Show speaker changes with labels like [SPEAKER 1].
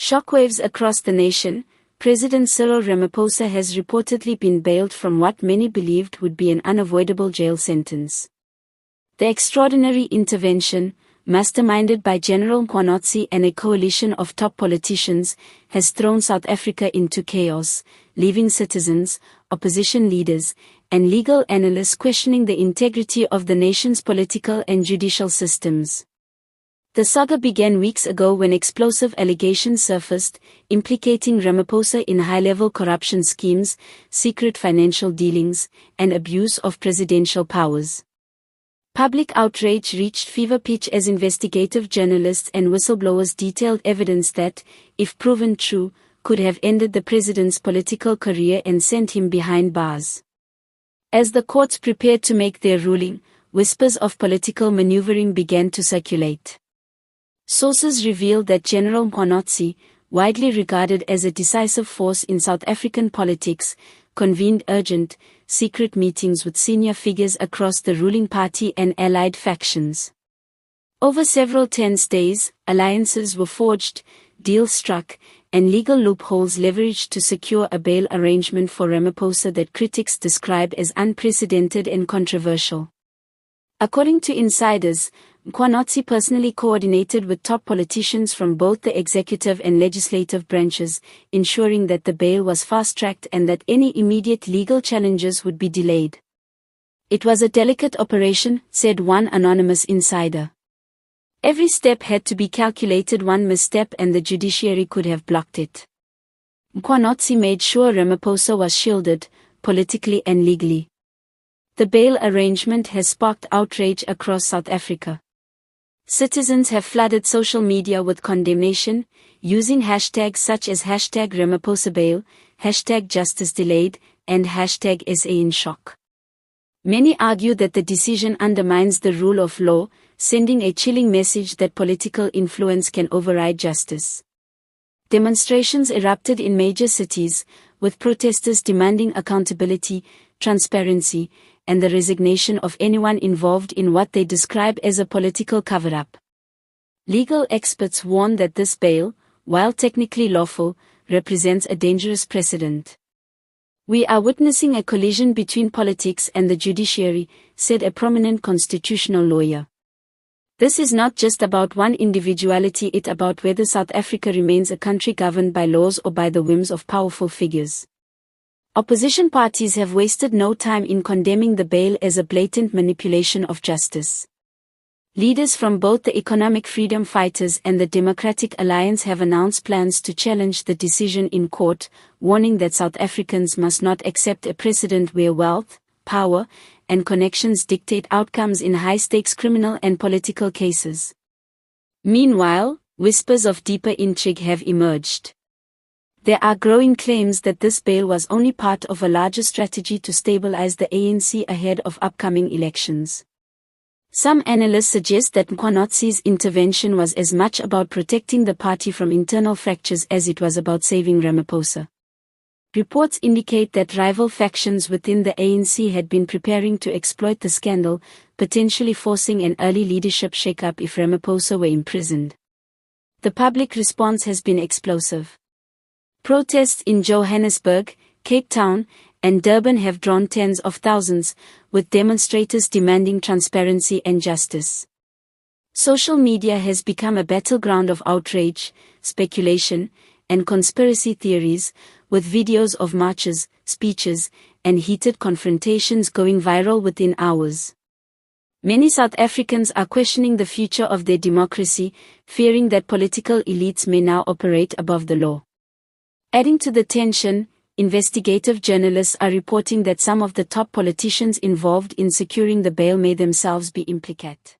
[SPEAKER 1] Shockwaves across the nation. President Cyril Ramaphosa has reportedly been bailed from what many believed would be an unavoidable jail sentence. The extraordinary intervention, masterminded by General Mkhwanazi and a coalition of top politicians, has thrown South Africa into chaos, leaving citizens, opposition leaders, and legal analysts questioning the integrity of the nation's political and judicial systems. The saga began weeks ago when explosive allegations surfaced, implicating Ramaphosa in high-level corruption schemes, secret financial dealings, and abuse of presidential powers. Public outrage reached fever pitch as investigative journalists and whistleblowers detailed evidence that, if proven true, could have ended the president's political career and sent him behind bars. As the courts prepared to make their ruling, whispers of political maneuvering began to circulate. Sources revealed that General Mkhwanazi, widely regarded as a decisive force in South African politics, convened urgent, secret meetings with senior figures across the ruling party and allied factions. Over several tense days, alliances were forged, deals struck, and legal loopholes leveraged to secure a bail arrangement for Ramaphosa that critics describe as unprecedented and controversial. According to insiders, Mkhwanazi personally coordinated with top politicians from both the executive and legislative branches, ensuring that the bail was fast-tracked and that any immediate legal challenges would be delayed. It was a delicate operation, said one anonymous insider. Every step had to be calculated. One misstep and the judiciary could have blocked it. Mkhwanazi made sure Ramaphosa was shielded, politically and legally. The bail arrangement has sparked outrage across South Africa. Citizens have flooded social media with condemnation, using hashtags such as #RamaphosaBail, #JusticeDelayed, and #SAInShock. Many argue that the decision undermines the rule of law, sending a chilling message that political influence can override justice. Demonstrations erupted in major cities, with protesters demanding accountability, transparency, and the resignation of anyone involved in what they describe as a political cover-up. Legal experts warn that this bail, while technically lawful, represents a dangerous precedent. "We are witnessing a collision between politics and the judiciary," said a prominent constitutional lawyer. "This is not just about one individuality, it's about whether South Africa remains a country governed by laws or by the whims of powerful figures." Opposition parties have wasted no time in condemning the bail as a blatant manipulation of justice. Leaders from both the Economic Freedom Fighters and the Democratic Alliance have announced plans to challenge the decision in court, warning that South Africans must not accept a precedent where wealth, power, and connections dictate outcomes in high-stakes criminal and political cases. Meanwhile, whispers of deeper intrigue have emerged. There are growing claims that this bail was only part of a larger strategy to stabilize the ANC ahead of upcoming elections. Some analysts suggest that Mkhwanazi's intervention was as much about protecting the party from internal fractures as it was about saving Ramaphosa. Reports indicate that rival factions within the ANC had been preparing to exploit the scandal, potentially forcing an early leadership shakeup if Ramaphosa were imprisoned. The public response has been explosive. Protests in Johannesburg, Cape Town, and Durban have drawn tens of thousands, with demonstrators demanding transparency and justice. Social media has become a battleground of outrage, speculation, and conspiracy theories, with videos of marches, speeches, and heated confrontations going viral within hours. Many South Africans are questioning the future of their democracy, fearing that political elites may now operate above the law. Adding to the tension, investigative journalists are reporting that some of the top politicians involved in securing the bail may themselves be implicated.